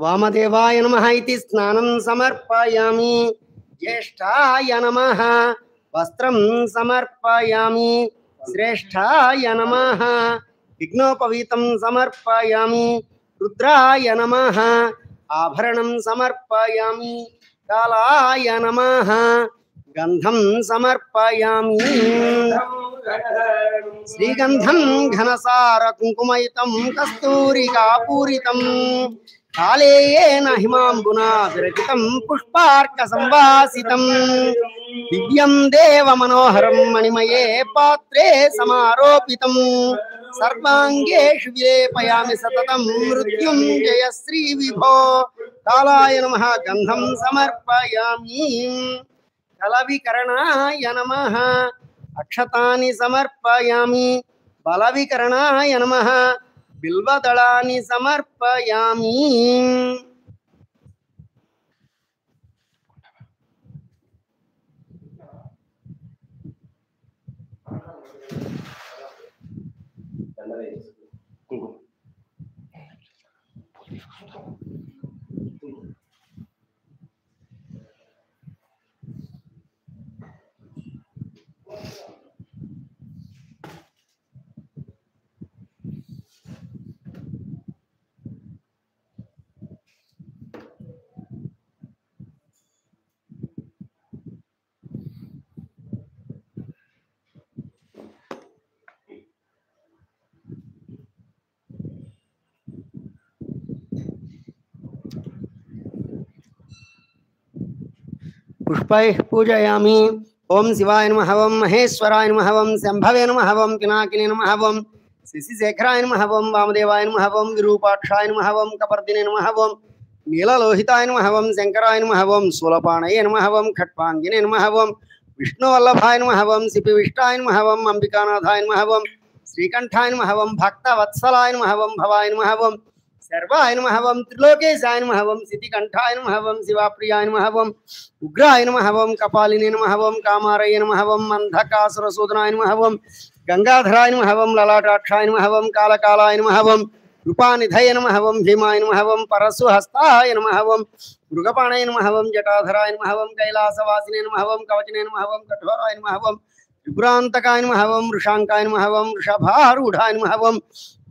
वामदेवाय नमः इति स्नानं समर्पयामि। ज्येष्ठाय नमः वस्त्रं समर्पयामि। श्रेष्ठाय नमः विघ्नोपवीतं समर्पयामि। रुद्राय नमः आभरणं समर्पयामि। कालाय नमः गंधं समर्पयामि श्रीगंधं घनसार कुंकुमयुतं कस्तूरिकापूरितं कालेयेन हिमाम्बुना विरचितं पुष्पार्कसंवासितं दिव्यं देवमनोहरं मणिमये पात्रे समारोपितं सर्वांगेषु विलेपयामि सततं मृत्युंजय श्री विभो कालाय नमः गंधं समर्पयामि कलविकरणाय नमः अक्षतानि समर्पयामि बलविकरणाय नमः बिल्वदलानि समर्पयामि पुष्पैः पूजयामि ओम शिवाय नमः ओम महेश्वराय नमः ओम शंभवे नमः ओम पिनाकिने नमः ओम शशिशेखराय नमः ओम वामदेवाय नमः ओम विरूपाक्षाय नमः ओम कपर्दिने नमः ओम नीललोहिताय नमः ओम शंकराय नमः ओम शूलपाणये नमः ओम खट्वांगिने नमः ओम विष्णुवल्लभाय नमः ओम सिपिविष्टाय नमः ओम अंबिकानाथाय नमः ओम श्रीकंठाय नमः ओम भक्तवत्सलाय नमः ओम भवाय नमः ओम सर्वाय नमः ओम त्रिलोकेशाय नमः ओम सिद्धिकंठाय नमः ओम शिवाप्रियाय नमः ओम उग्राय नमः ओम कपालिने नमः ओम कामारये नमः ओम अंधकासुरसूदनाय नमः ओम गंगाधराय नमः ओम ललाटाक्षाय नमः ओम कालकालाय नमः ओम रूपानिधये नमः ओम भीमाय नमः ओम परशुहस्ताय नमः ओम मृगपाणये नमः ओम जटाधराय नमः ओम कैलासवासिने नमः ओम कवचने नमः ओम कठोराय नमः ओम त्रिपुरान्तकाय नमः ओम वृषांकाय नमः ओम वृषभारूढाय नमः ओम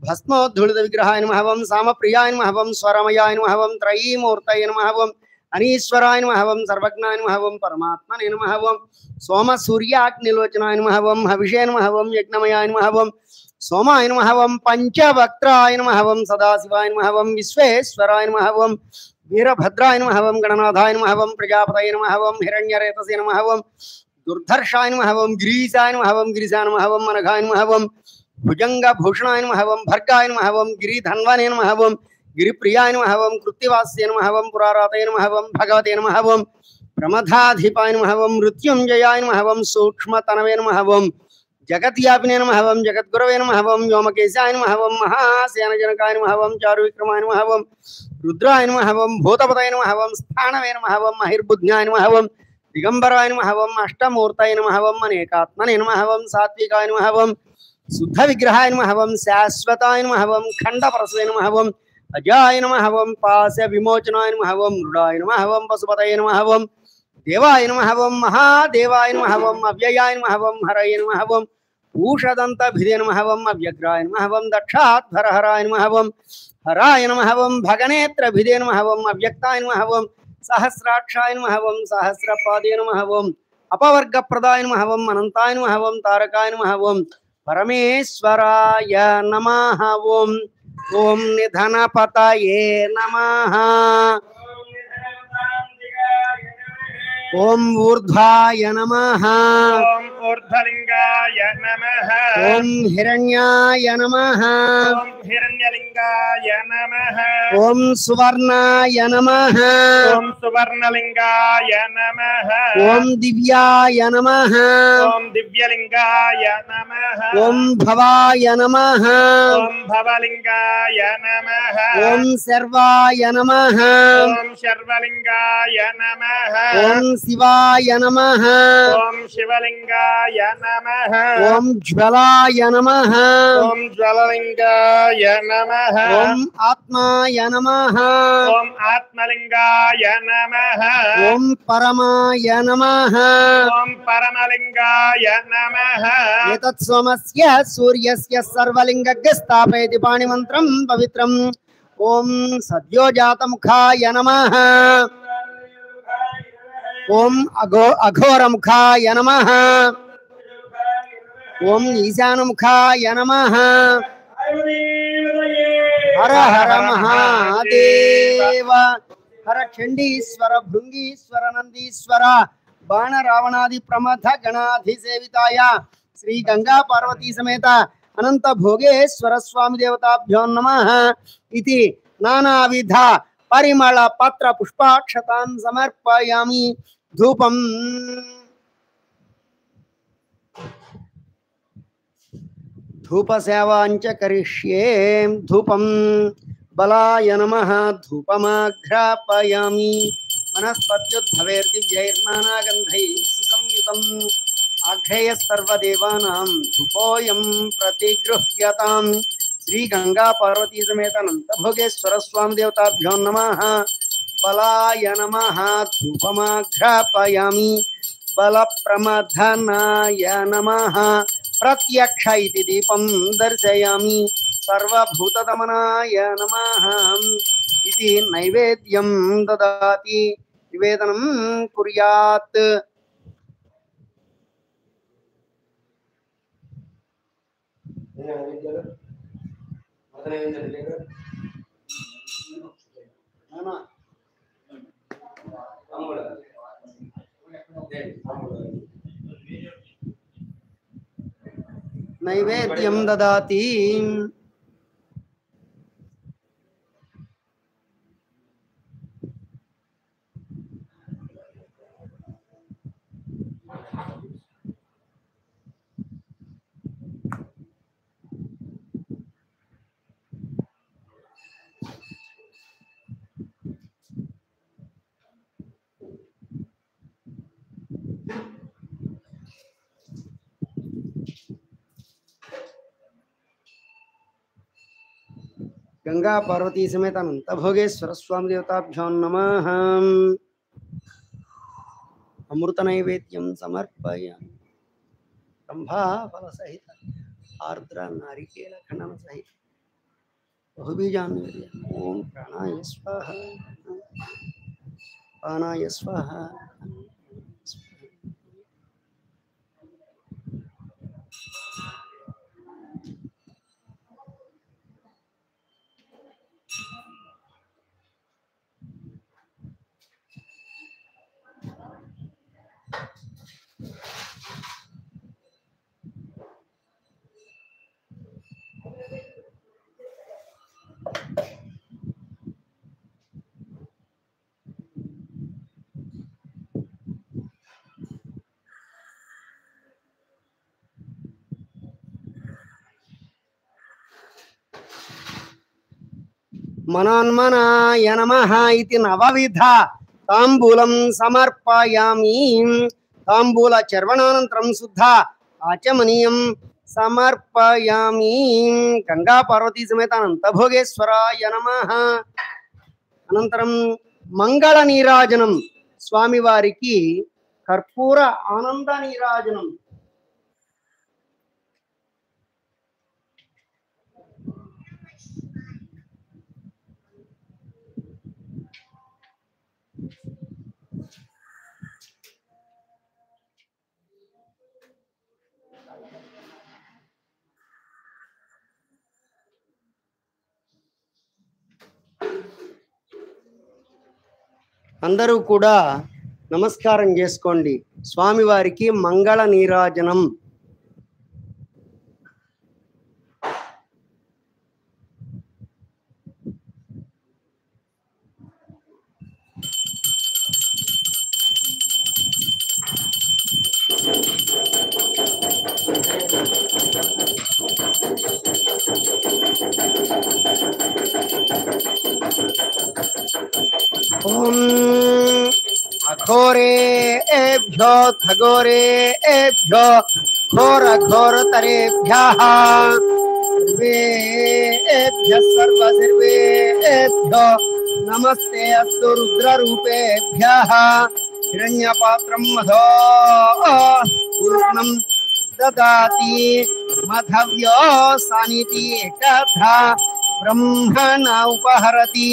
भस्मोद्धूलित विग्रहाय नमः ओम सामप्रियाय नमः ओम स्वरमयाय नमः ओम त्रयीमूर्तये नमः ओम अनीश्वराय नमः ओम सर्वज्ञाय नमः ओम परमात्मने नमः ओम सोम सूर्याग्निलोचनाय नमः ओम हविषे नमः ओम यज्ञमयाय नमः ओम सोमाय नमः ओम पंचवक्त्राय नमः ओम सदाशिवाय नमः ओम विश्वेश्वराय नमः ओम वीरभद्राय नमः ओम गणनाथाय नमः ओम प्रजापतये नमः ओम हिरण्यरेतसे नमः ओम दुर्धर्षाय नमः ओम गिरीशाय नमः ओम गिरिशाय नमः ओम मनघाय नमः ओम भुजंग भूषणाय नमः ओम भर्गाय नमः ओम गिरिधन्वने नमः ओम गिरिप्रियाय नमः ओम कृत्तिवास्ये नमः ओम पुरारातये नमः ओम भगवते नमः ओम प्रमथाधिपाय नमः ओम मृत्युंजयाय नमः ओम सूक्ष्मतनवे नमः ओम जगद्व्यापिने नमः ओम जगद्गुरवे नमः ओम व्योमकेशाय नमः ओम महासेनजनकाय नमः ओम चारुविक्रमाय नमः ओम रुद्राय नमः ओम भूतपतये नमः ओम स्थानवे नमः ओम महिर्बुद्ध्याय नमः ओम दिगंबराय नमः ओम अष्टमूर्तये नमः ओम अनेकात्मने नमः ओम सात्विकाय नमः ओम शुद्ध विग्रहाय नमः ओम शाश्वताय नमः ओम खंडपरशवे नमः ओम अजाय नमः ओम पास्य विमोचनाय नमः ओम मृडाय नमः ओम पशुपतये नमः ओम देवाय नमः ओम महादेवाय नमः ओम अव्ययाय नमः ओम हरये नमः ओम ऊषदन्तभिदे नमः ओम अव्यग्राय नमः ओम दक्षाध्वरहराय नमः ओम हराय नमः ओम भगनेत्रभिदे नमः ओम अव्यक्ताय नमः ओम सहस्राक्षाय नमः ओम सहस्रपादे नमः ओम अपवर्गप्रदाय नमः ओम अनंताय नमः ओम तारकाय नमः ओम परमेश्वराय नमः ओम ओम निधनपतये नमः ओम ऊर्ध्वाय नमः ओम ऊर्ध्वलिंगाय नमः ओम हिरण्याय नमः ओम हिरण्यलिंगाय नमः ओम सुवर्णाय नमः ओम सुवर्णलिंगाय नमः ओम दिव्याय नमः ओम दिव्यलिंगाय नमः ओम भवाय नमः ओम भवलिंगाय नमः ओम सर्वाय नमः ओम शर्वलिंगाय नमः ओम शिवाय नमः ओम शिवलिंगाय नमः ओम ज्वलाय नमः ओम ज्वललिंगाय नमः ओम आत्माय नमः ओम आत्मलिंगाय नमः ओम परमाय नमः ओम परमलिंगाय नमः एतत् सोमस्य सूर्यस्य सर्वलिंगज्ञ स्थापयति पाणिमन्त्रं पवित्रम् ओम सद्यो जातमुखाय नमः ఓం అఘోరముఖాయ నమః ఓం ఈశానముఖాయ నమః హర హర మహాదేవ హర చండీశ్వర భృంగీశ్వర నందీశ్వర బాణ రావణాది ప్రమథ గణాధిసేవితాయ శ్రీ గంగా పార్వతీ సమేత అనంత భోగేశ్వర స్వామి దేవతాభ్యో నమః ఇతి నానావిధ పరిమళ పత్ర పుష్పాక్షతాం సమర్పయామి ధూపం ధూప సేవాంచ కరిష్యే ధూపం బలాయ నమః ధూపమాఘ్రాపయామి వనస్పత్యుద్భవేర్దివ్యైర్నానాగంధైః సుసంయుతం ఆఘ్రేయ సర్వదేవానాం ధూపోయం ప్రతిగృహ్యతాం శ్రీ గంగా పార్వతీ సమేత అనంత భోగేశ్వర స్వామి దేవతాభ్యో నమః బలాయ నమః ధూపమాఘ్రాపయామి బల ప్రమథనాయ నమః ప్రత్యక్ష ఇతి దీపం దర్శయామి సర్వభూతదమనాయ నమః ఇది నైవేద్యం దదాతి నివేదనం కుర్యాత్ నైవేద్యం దదాతి గంగా పార్వతీ సమేత అనంత భోగేశ్వర స్వామి దేవతాభ్యో నమః అమృత నైవేద్యం సమర్పయామి రంభా ఫల సహిత ఆర్ద్ర నారికేల ఖండన సహిత బహుబీజాన్వేర్య ఓం ప్రాణాయ స్వాహ పానాయ స్వాహ మనాన్మనాయ నమః ఇతి నవవిధ తాంబూలం సమర్పయామి తాంబూల చర్వణానంతరం శుద్ధ ఆచమనీయం సమర్పయామి గంగా పార్వతీ సమేత అనంత భోగేశ్వరాయ నమః అనంతరం మంగళ నీరాజనం స్వామివారికి కర్పూర ఆనంద నీరాజనం అందరూ కూడా నమస్కారం చేసుకోండి స్వామివారికి మంగళ నీరాజనం ఓం అఘోరేభ్యో ఖగోరేభ్యో ఘోర ఘోరతరేభ్యః సర్వేభ్యః సర్వసర్వేభ్యో నమస్తే అస్తు రుద్రరూపేభ్యః హిరణ్యపాత్రం మధో పూర్ణం దదాతి మధవ్యో సానితి ఏకధా బ్రహ్మణ ఉపహరతి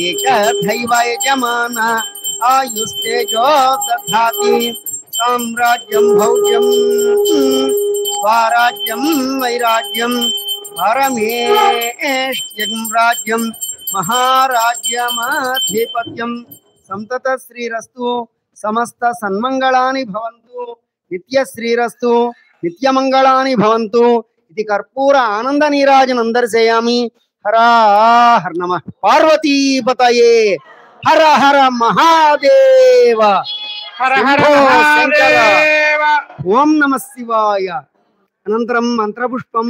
ఏకధైవ యజమాన आयुस्तेजो दधाति साम्राज्यं भौज्यं स्वराज्यं वैराज्यं परमेष्ट्यं राज्यं महाराज्यमाधिपत्यं संतत श्रीरस्तु समस्त सन्मंगलानि भवन्तु नित्य श्रीरस्तु नित्यमंगलानि भवन्तु इति कर्पूर आनंद नीराजनं दर्शयामि। हर हर नमः पार्वतीपतये हर हर महादेव हर हर शंभो महादेव ओम नमः शिवाय। अनंतरं मंत्रपुष्पं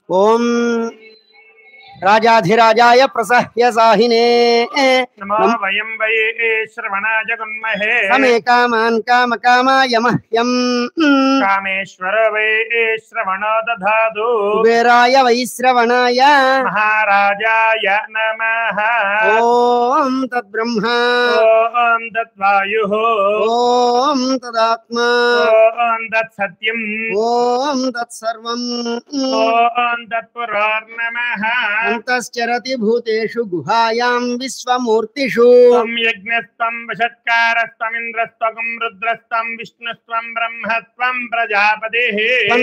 ओम राजाधिराजाय प्रसह्य साहिने नमो वयं वये श्रवणाय गुन्महे समे कामान् काम कामाय मह्यं कामेश्वर वये श्रवणो दधातु कुबेराय वैश्रवणाय महाराजाय नमः ओम तद्ब्रह्मा ॐ तद्वायुः ओम तदात्मा ॐ तत्सत्यम् ओम तत्सर्वं ॐ तत्पुरोर्नमः अंतश्चरति भूतेषु गुहायां विश्वमूर्तिषु त्वं यज्ञस्त्वं वषट्कारस्त्वमिन्द्रस्त्वं रुद्रस्त्वं विष्णुस्त्वं ब्रह्मत्वं प्रजापतिः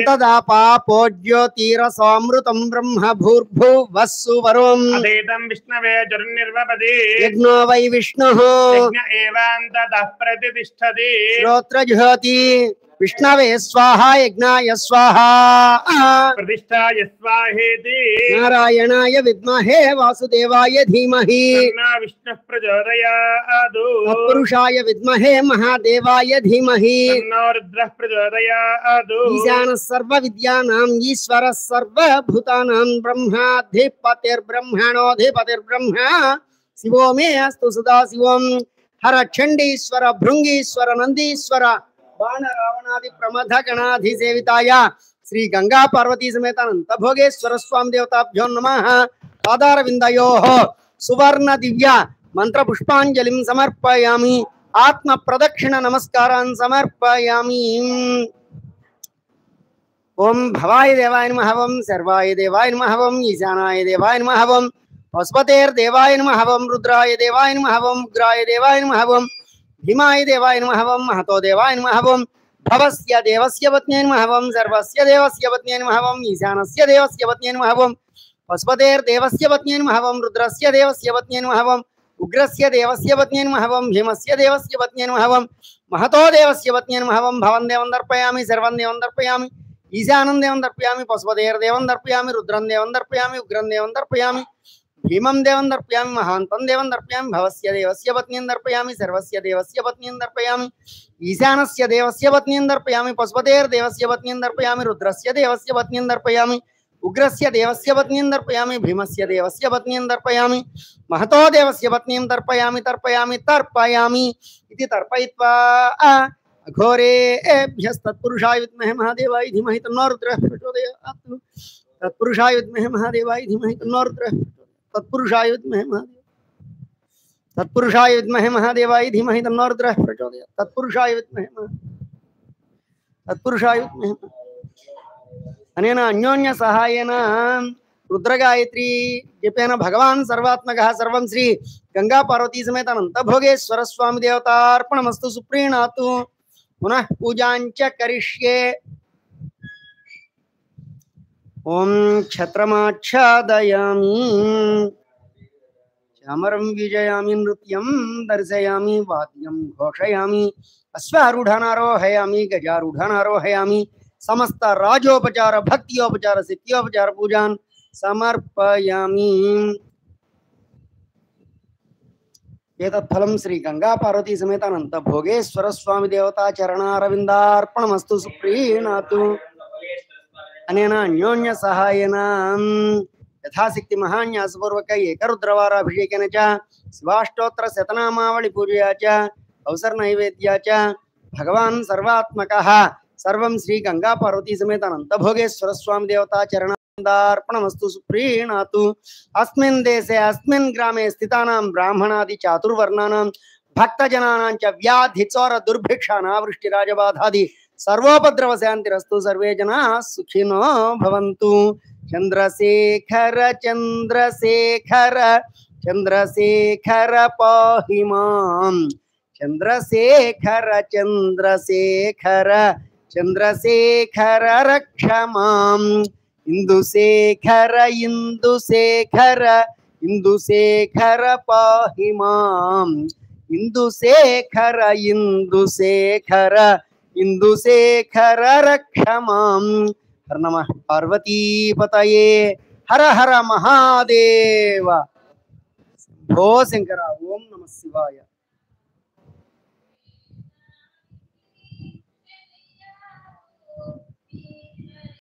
तदापापो ज्योतिरसोऽमृतं ब्रह्म भूर्भुवः सुवरोम् अधीतं विष्णवे जुर्निर्वपति यज्ञो वै विष्णुः यज्ञ एवान्ततः प्रतिष्ठति श्रोत्रज्योति विष्णवे स्वाहा यज्ञाय स्वाहा प्रतिष्ठाय स्वाहेति नारायणाय विद्महे वासुदेवाय धीमहि तन्नो विष्णुः प्रचोदयात् तत्पुरुषाय विद्महे महादेवाय धीमहि तन्नो रुद्रः प्रचोदयात् ईशानः सर्वविद्यानां ईश्वरः सर्वभूतानां ब्रह्माधिपतिर्ब्रह्मणोऽधिपतिर्ब्रह्मा शिवो मे अस्तु सदा शिवम् हर चंडीश्वर भृंगीश्वर नंदीश्वर बाण रावणादि प्रमथ गणाधिसेविताय श्री गंगा पार्वती समेत अनंत भोगेश्वर स्वामी देवताभ्यो नमः। पादारविन्दयोः सुवर्ण दिव्य मंत्र पुष्पांजलिं समर्पयामि। आत्म प्रदक्षिण नमस्कारान् समर्पयामि। ओम भवाय देवाय नमः ओम सर्वाय देवाय नमः ओम ईशानाय देवाय नमः ओम वस्पतेर्देवाय नमः ओम रुद्राय देवाय नमः ओम उग्राय देवाय नमः ओम भीमाय देवाय नमः ओम महतो देवाय नमः ओम भवस्य देवस्य पत्न्यै नमः ओम सर्वस्य देवस्य पत्न्यै नमः ओम ईशानस्य देवस्य पत्न्यै नमः ओम वस्पतेर्देवस्य पत्न्यै नमः ओम रुद्रस्य देवस्य पत्न्यै नमः ओम उग्रस्य देवस्य पत्न्यै नमः ओम भीमस्य देवस्य पत्न्यै नमः ओम महतो देवस्य पत्न्यै नमः ओम भवं देवं दर्पयामि सर्वं देवं दर्पयामि ईशानं देवं दर्पयामि पशुपतेर्देवं दर्पयामि रुद्रं देवं दर्पयामि उग्रं देवं दर्पयामि भीमं देवं दर्पयामि महान्तं देवं दर्पयामि भवस्य देवस्य पत्नीं दर्पयामि सर्वस्य देवस्य पत्नीं दर्पयामि ईशानस्य देवस्य पत्नीं दर्पयामि पशुपतेर्देवस्य पत्नीं दर्पयामि रुद्रस्य देवस्य पत्नीं दर्पयामि उग्रस्य देवस्य पत्नीं दर्पयामि भीमस्य देवस्य पत्नीं दर्पयामि महतो देवस्य पत्नीं दर्पयामि तर्पयामि तर्पयामि इति तर्पयित्वा घोरेभ्यस्तत्पुरुषाय विद्महे महादेवाय धीमहि तन्नो रुद्रः प्रचोदयात् तत्पुरुषाय विद्महे महादेवाय धीमहि तन्नो रुद्रः तत्पुरुषाय विद्महे महादेव तत्पुरुषाय विद्महे महादेवाय धीमहि तन्नो रुद्रः प्रचोदयात् तत्पुरुषाय विद्महे तत्पुरुषाय विद्महे अनेन अन्योन्य सहायेन रुद्रगायत्री जपेन भगवान् सर्वात्मकः सर्वं श्री गंगा पार्वती समेत अनंत भोगेश्वर स्वामी देवतार्पणमस्तु सुप्रीणातु पुनः पूजाञ्च करिष्ये। ओम छत्रमाच्छादयामि चामरं विजयामि नृत्यं दर्शयामि वाद्यं घोषयामि अश्वारूढानारोहयामि गजारूढानारोहयामि समस्त राजोपचार भक्तियोपचार सिद्धियोपचार पूजान् समर्पयामि। एतत् फलं श्री गंगा पार्वती समेत अनंत भोगेश्वर स्वामी देवता चरणारविन्दार्पणमस्तु सुप्रीणातु। अनेन अन्योन्य सहायेन यथाशक्ति महान्यासपूर्वक एकरुद्रवाराभिषेकेन च शिवाष्टोत्तर शतनामावळि पूजया च अवसर नैवेद्या च भगवान् सर्वात्मकः सर्वं श्री गंगा पार्वती समेत अनंत भोगेश्वर स्वामी देवता चरणारविन्दार्पणमस्तु सुप्रीणातु। अस्मिन् देशे अस्मिन् ग्रामे स्थितानां ब्राह्मणादि चातुर्वर्णानां भक्तजनानां च व्याधि चोर दुर्भिक्षा नावृष्टि राजबाधादि सर्वोपद्रव शांतिरस्तु सर्वे जना सुखिनो भवन्तु चंद्रशेखर चंद्रशेखर चंद्रशेखर पाहि मां चंद्रशेखर चंद्रशेखर चंद्रशेखर रक्ष मां इंदुशेखर इंदुशेखर इंदुशेखर पाहि मां इंदुशेखर इंदुशेखर इंदुशेखर रक्ष मां हर नमः पार्वती पतये हर हर महादेव भो शंकर ओम नमः शिवाय।